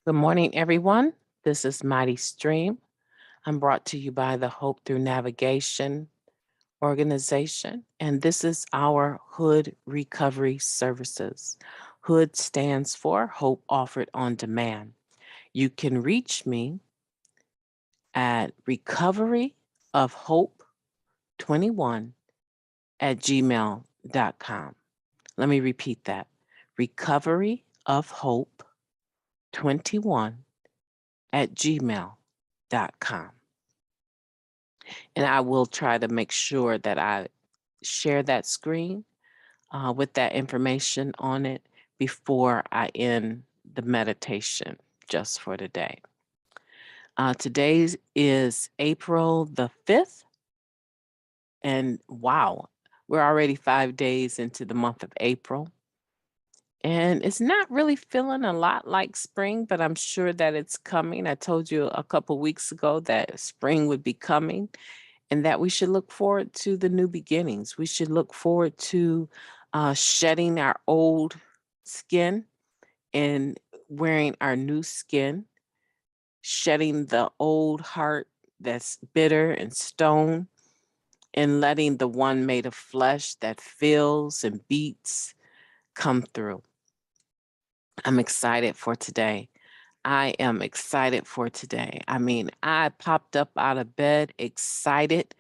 Good morning, everyone. This is Mighty Stream. I'm brought to you by the Hope Through Navigation organization, and this is our Hood Recovery Services. Hood stands for Hope Offered on Demand. You can reach me at recoveryofhope21@gmail.com. Let me repeat that. recoveryofhope21@gmail.com. And I will try to make sure that I share that screen with that information on it before I end the meditation just for today. Today is April the 5th, and wow, we're already 5 days into the month of April. And it's not really feeling a lot like spring, but I'm sure that it's coming. I told you a couple weeks ago that spring would be coming and that we should look forward to the new beginnings. We should look forward to shedding our old skin and wearing our new skin, shedding the old heart that's bitter and stone, and letting the one made of flesh that feels and beats come through. I'm excited for today. I am excited for today. I mean, I popped up out of bed excited.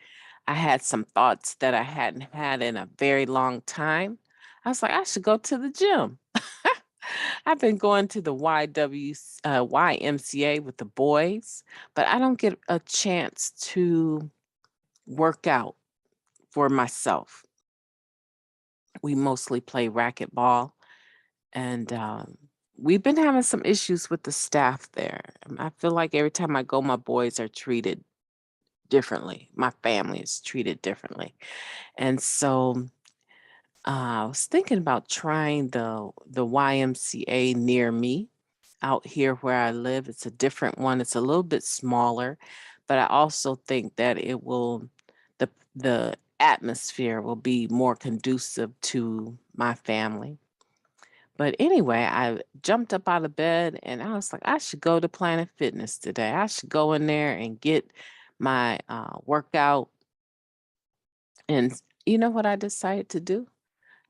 I had some thoughts that I hadn't had in a very long time. I was like, I should go to the gym. I've been going to the YMCA with the boys, but I don't get a chance to work out for myself. We mostly play racquetball, and we've been having some issues with the staff there. I feel like every time I go, my boys are treated differently. My family is treated differently. And so I was thinking about trying the YMCA near me out here where I live. It's a different one. It's a little bit smaller, but I also think that it will the atmosphere will be more conducive to my family. But anyway, I jumped up out of bed and I was like, I should go to Planet Fitness today. I should go in there and get my workout. And you know what I decided to do?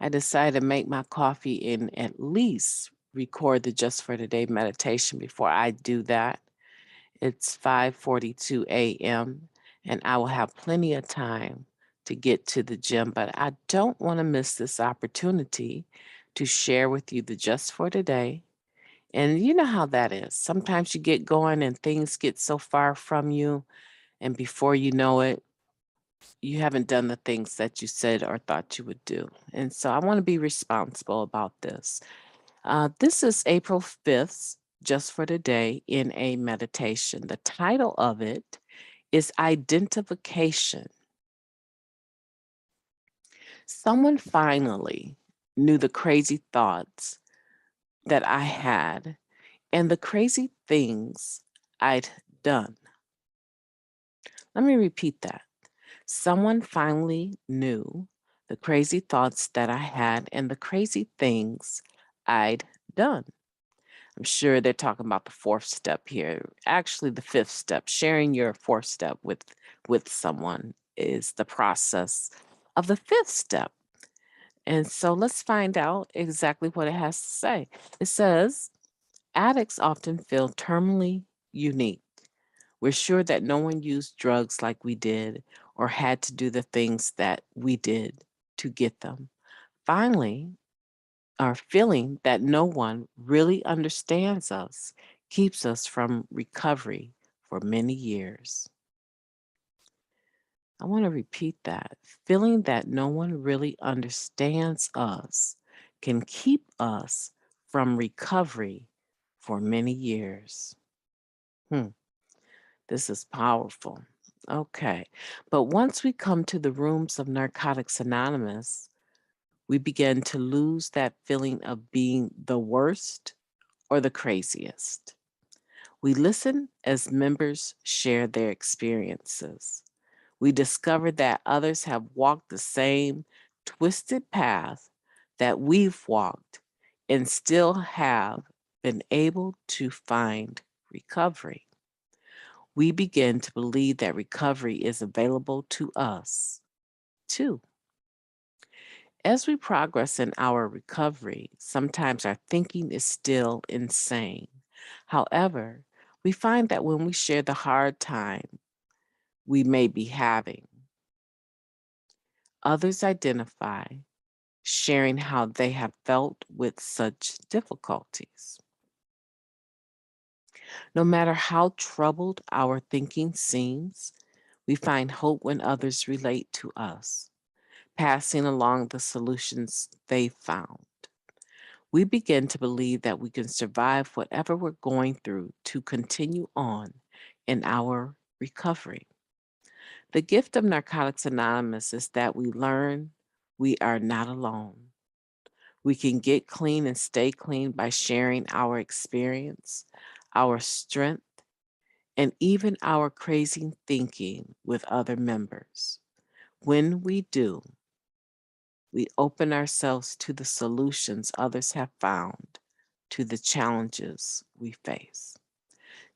I decided to make my coffee and at least record the Just for Today meditation before I do that. It's 5:42 a.m. and I will have plenty of time to get to the gym, but I don't want to miss this opportunity to share with you the Just for Today. And you know how that is. Sometimes you get going and things get so far from you, and before you know it, you haven't done the things that you said or thought you would do. And so I want to be responsible about this. This is April 5th, just for today, in a meditation. The title of it is Identification. Someone finally knew the crazy thoughts that I had and the crazy things I'd done. Let me repeat that. Someone finally knew the crazy thoughts that I had and the crazy things I'd done. I'm sure they're talking about the fourth step here. Actually, the fifth step, sharing your fourth step with someone is the process of the fifth step. And so let's find out exactly what it has to say. It says, addicts often feel terminally unique. We're sure that no one used drugs like we did or had to do the things that we did to get them. Finally, our feeling that no one really understands us keeps us from recovery for many years. I want to repeat that. Feeling that no one really understands us can keep us from recovery for many years. This is powerful. Okay. But once we come to the rooms of Narcotics Anonymous, we begin to lose that feeling of being the worst or the craziest. We listen as members share their experiences. We discover that others have walked the same twisted path that we've walked and still have been able to find recovery, we begin to believe that recovery is available to us too. As we progress in our recovery, sometimes our thinking is still insane. However, we find that when we share the hard time we may be having, others identify, sharing how they have felt with such difficulties. No matter how troubled our thinking seems, we find hope when others relate to us, passing along the solutions they found. We begin to believe that we can survive whatever we're going through to continue on in our recovery. The gift of Narcotics Anonymous is that we learn we are not alone. We can get clean and stay clean by sharing our experience, our strength, and even our crazy thinking with other members. When we do, we open ourselves to the solutions others have found to the challenges we face.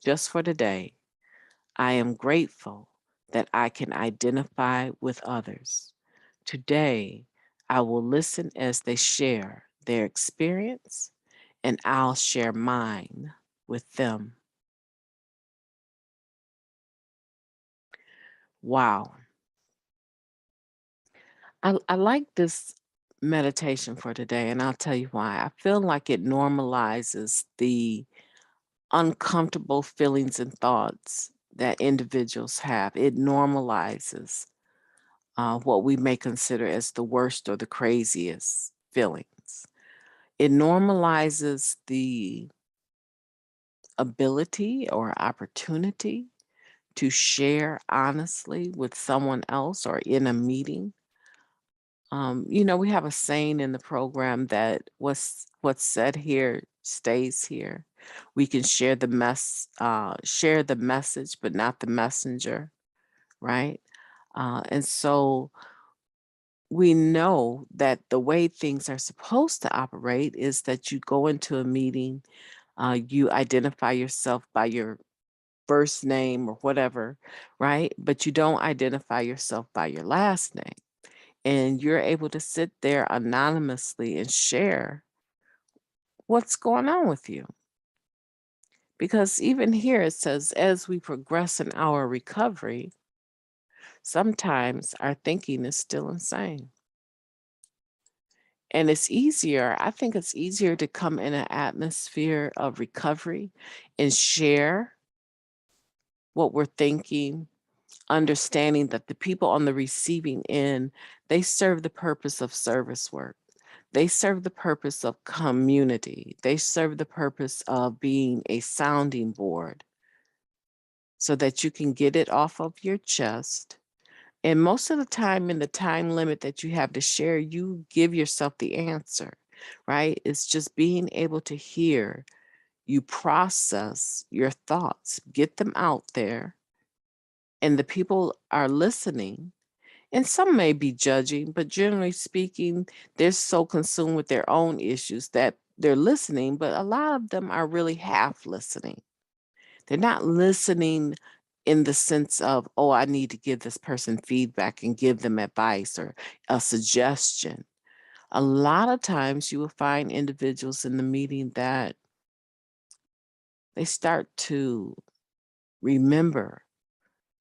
Just for today, I am grateful that I can identify with others. Today, I will listen as they share their experience, and I'll share mine with them. Wow. I like this meditation for today, and I'll tell you why. I feel like it normalizes the uncomfortable feelings and thoughts that individuals have. It normalizes what we may consider as the worst or the craziest feelings. It normalizes the ability or opportunity to share honestly with someone else or in a meeting. We have a saying in the program that what's said here stays here. We can share the message, but not the messenger, right? And so we know that the way things are supposed to operate is that you go into a meeting, you identify yourself by your first name or whatever, right? But you don't identify yourself by your last name. And you're able to sit there anonymously and share what's going on with you. Because even here it says, as we progress in our recovery, sometimes our thinking is still insane. And I think it's easier to come in an atmosphere of recovery and share what we're thinking, understanding that the people on the receiving end, they serve the purpose of service work. They serve the purpose of community. They serve the purpose of being a sounding board so that you can get it off of your chest. And most of the time, in the time limit that you have to share, you give yourself the answer, right? It's just being able to hear you process your thoughts, get them out there, and the people are listening. And some may be judging, but generally speaking, they're so consumed with their own issues that they're listening, but a lot of them are really half listening. They're not listening in the sense of, oh, I need to give this person feedback and give them advice or a suggestion. A lot of times you will find individuals in the meeting that they start to remember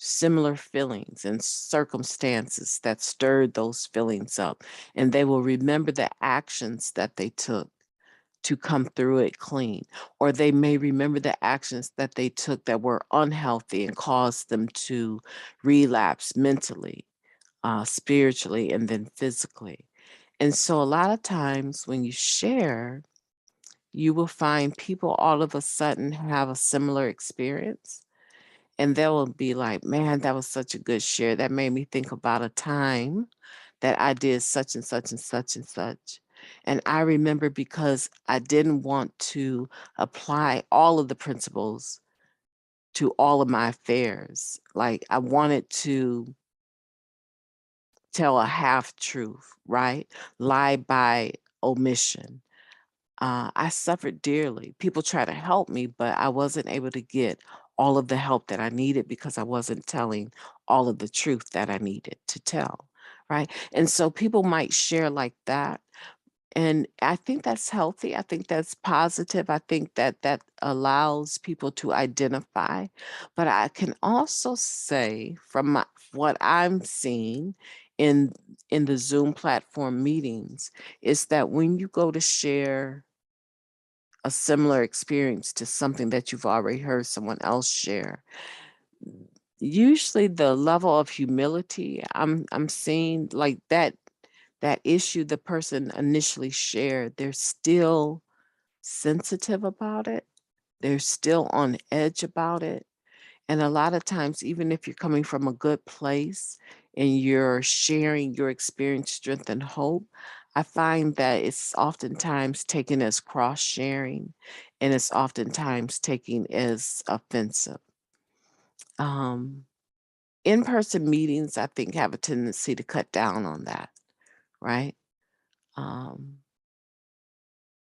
similar feelings and circumstances that stirred those feelings up. And they will remember the actions that they took to come through it clean. Or they may remember the actions that they took that were unhealthy and caused them to relapse mentally, spiritually, and then physically. And so a lot of times when you share, you will find people all of a sudden have a similar experience and they will be like, man, that was such a good share. That made me think about a time that I did such and such and such and such. And I remember because I didn't want to apply all of the principles to all of my affairs. Like I wanted to tell a half truth, right? Lie by omission. I suffered dearly. People try to help me, but I wasn't able to get all of the help that I needed because I wasn't telling all of the truth that I needed to tell. Right. And so people might share like that. And I think that's healthy. I think that's positive. I think that that allows people to identify. But I can also say from what I'm seeing in in the Zoom platform meetings is that when you go to share a similar experience to something that you've already heard someone else share, usually the level of humility I'm seeing like that issue the person initially shared, they're still sensitive about it. They're still on edge about it. And a lot of times, even if you're coming from a good place and you're sharing your experience, strength, and hope, I find that it's oftentimes taken as cross sharing and it's oftentimes taken as offensive. Um, In person meetings, I think, have a tendency to cut down on that, right? Um,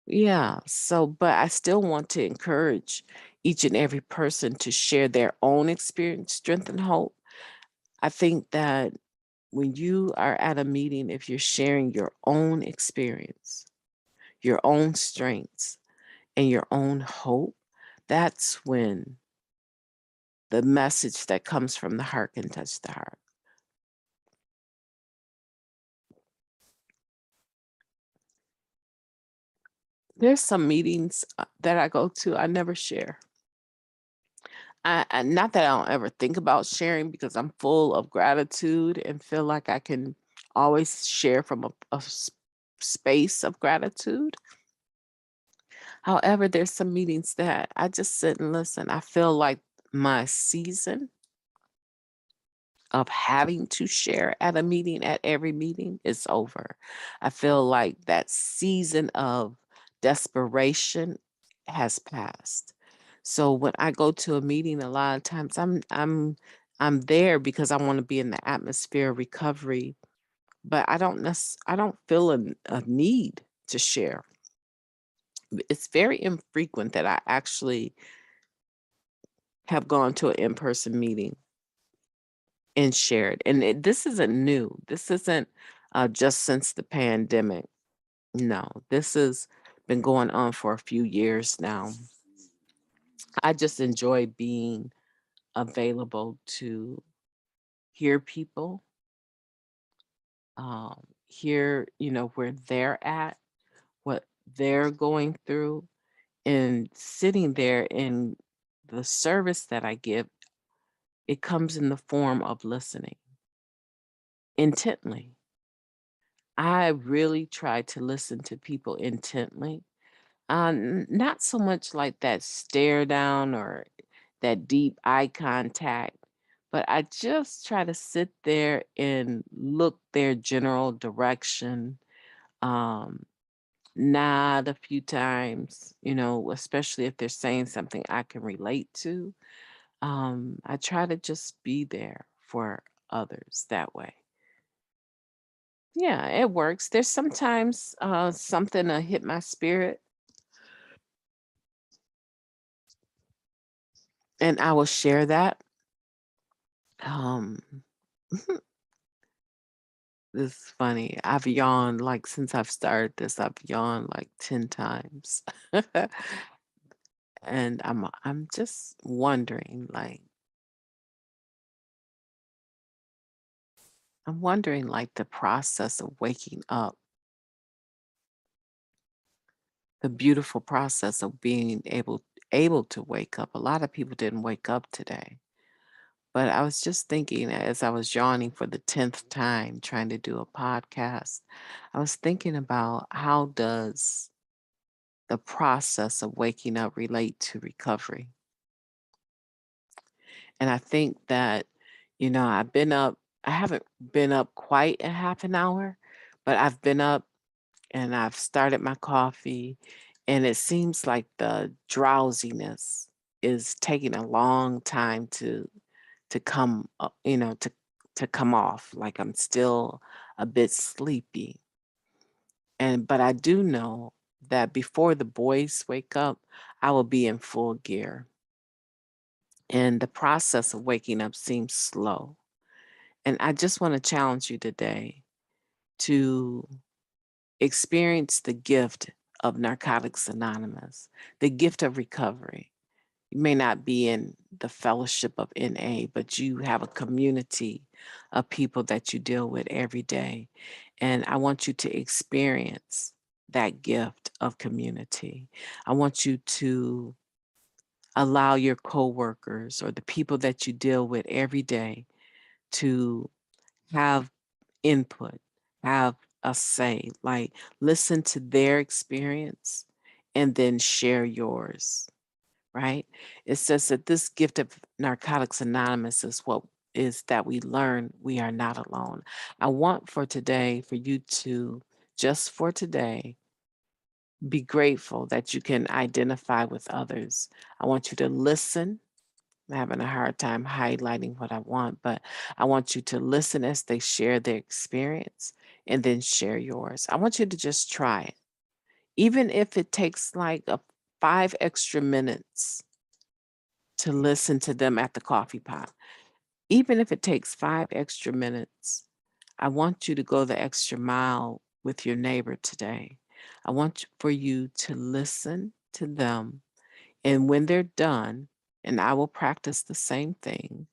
Yeah. So, but I still want to encourage each and every person to share their own experience, strength, and hope. I think that when you are at a meeting, if you're sharing your own experience, your own strengths, and your own hope, that's when the message that comes from the heart can touch the heart. There's some meetings that I go to, I never share. Not that I don't ever think about sharing because I'm full of gratitude and feel like I can always share from a space of gratitude. However, there's some meetings that I just sit and listen. I feel like my season of having to share at a meeting, at every meeting, is over. I feel like that season of desperation has passed. So when I go to a meeting, a lot of times I'm there because I want to be in the atmosphere of recovery, but I don't feel a need to share. It's very infrequent that I actually have gone to an in-person meeting and shared. And this isn't new. This isn't just since the pandemic. No, this has been going on for a few years now. I just enjoy being available to hear people, hear, where they're at, what they're going through, and sitting there in the service that I give, it comes in the form of listening intently. I really try to listen to people intently. Not so much like that stare down or that deep eye contact, but I just try to sit there and look their general direction, um, nod a few times, especially if they're saying something I can relate to. I try to just be there for others that way. Yeah, it works. There's sometimes something to hit my spirit, and I will share that. Um, this is funny. I've yawned like since I've started this. I've yawned like 10 times, and I'm just wondering, like I'm wondering, like the process of waking up, the beautiful process of being able to wake up. A lot of people didn't wake up today. But I was just thinking as I was yawning for the 10th time trying to do a podcast, I was thinking about how does the process of waking up relate to recovery? And I think that, I've been up, I haven't been up quite a half an hour, but I've been up and I've started my coffee, and it seems like the drowsiness is taking a long time to come, to come off. Like I'm still a bit sleepy. But I do know that before the boys wake up, I will be in full gear. And the process of waking up seems slow. And I just want to challenge you today to experience the gift of Narcotics Anonymous, the gift of recovery. You may not be in the fellowship of NA, but you have a community of people that you deal with every day. And I want you to experience that gift of community. I want you to allow your coworkers or the people that you deal with every day to have input, have a say, like listen to their experience and then share yours, right? It says that this gift of Narcotics Anonymous is what is that we learn we are not alone. I want for today for you to, just for today, be grateful that you can identify with others. I want you to listen. I'm having a hard time highlighting what I want, but I want you to listen as they share their experience and then share yours. I want you to just try it. Even if it takes like 5 extra minutes to listen to them at the coffee pot. Even if it takes 5 extra minutes, I want you to go the extra mile with your neighbor today. I want for you to listen to them. And when they're done, and I will practice the same thing,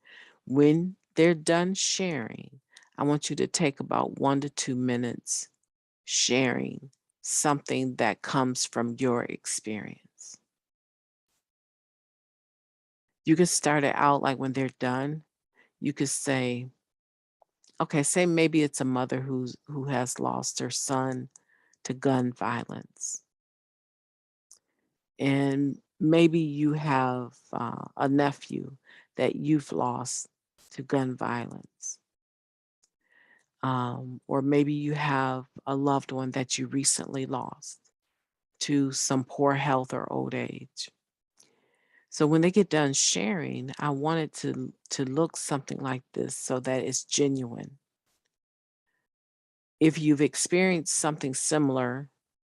when they're done sharing, I want you to take about 1 to 2 minutes sharing something that comes from your experience. You can start it out like when they're done, you could say, okay, say maybe it's a mother who has lost her son to gun violence. And maybe you have a nephew that you've lost to gun violence. Or maybe you have a loved one that you recently lost to some poor health or old age. So when they get done sharing, I want it to look something like this so that it's genuine. If you've experienced something similar,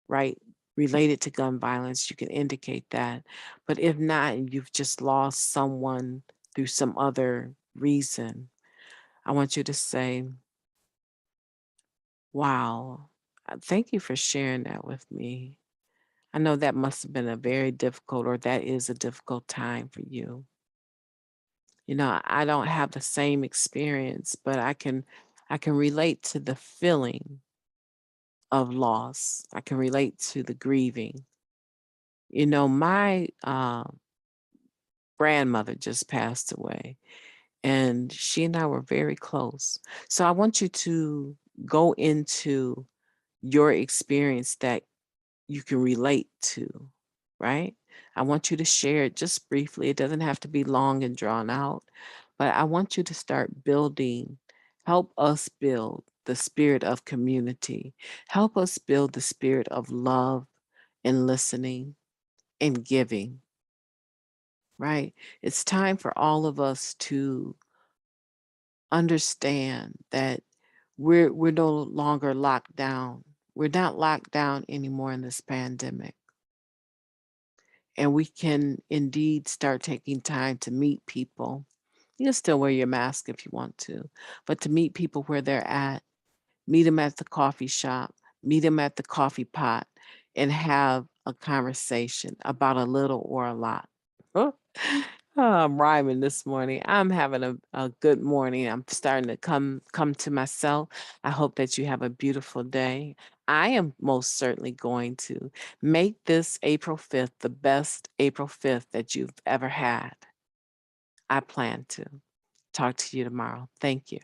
right, related to gun violence, you can indicate that. But if not, and you've just lost someone through some other reason, I want you to say, wow, thank you for sharing that with me. I know that must have been a very difficult, or that is a difficult time for you. You know, I don't have the same experience, but I can relate to the feeling of loss. I can relate to the grieving. You know, my grandmother just passed away, and she and I were very close. So I want you to go into your experience that you can relate to, right? I want you to share it just briefly. It doesn't have to be long and drawn out, but I want you to start building, help us build the spirit of community, help us build the spirit of love and listening and giving, right? It's time for all of us to understand that we're no longer locked down. We're not locked down anymore in this pandemic. And we can indeed start taking time to meet people. You can still wear your mask if you want to, but to meet people where they're at, meet them at the coffee shop, meet them at the coffee pot, and have a conversation about a little or a lot. Oh, I'm rhyming this morning. I'm having a good morning. I'm starting to come to myself. I hope that you have a beautiful day. I am most certainly going to make this April 5th the best April 5th that you've ever had. I plan to. Talk to you tomorrow. Thank you.